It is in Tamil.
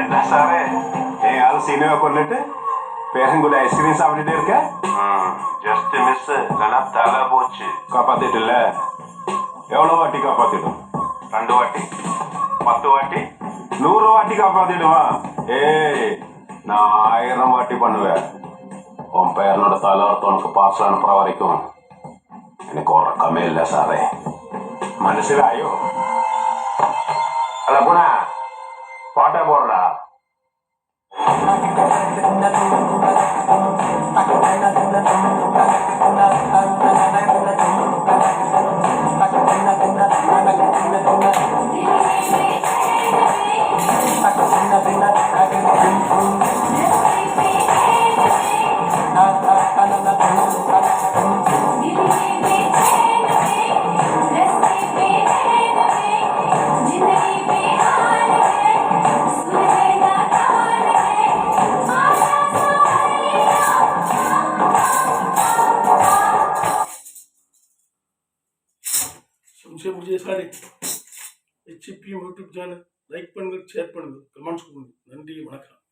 என்ன சாரே ஆள் சீனியர் கொண்டுட்டு பேரங்குடி ஐஸ்கிரீம் சாப்பிட்டுட்டு இருக்க. ஜஸ்ட் மிஸ் இல்லைன்னா தலை போச்சு. காப்பாத்திட்டு இல்ல? எவ்வளோ வாட்டி காப்பாத்திடும்? 2 வாட்டி, 10 வாட்டி, 100 வாட்டி காப்பாத்திடுவான். ஏய், நான் 1000 வாட்டி பண்ணுவேன். உன் பேரனோட தலைவரத்தை உனக்கு பார்சல் அனுப்புற வரைக்கும் எனக்கு உறக்கமே இல்லை சாரே. மனசிலாயோ? அல்ல போனா பாட்டை போடுறா. मुझे मुझे सारे HPM யூடியூப் சேனல் லைக் பண்ணுங்கள், ஷேர் பண்ணுங்கள், கமெண்ட்ஸ் கொடுங்க. நன்றி, வணக்கம்.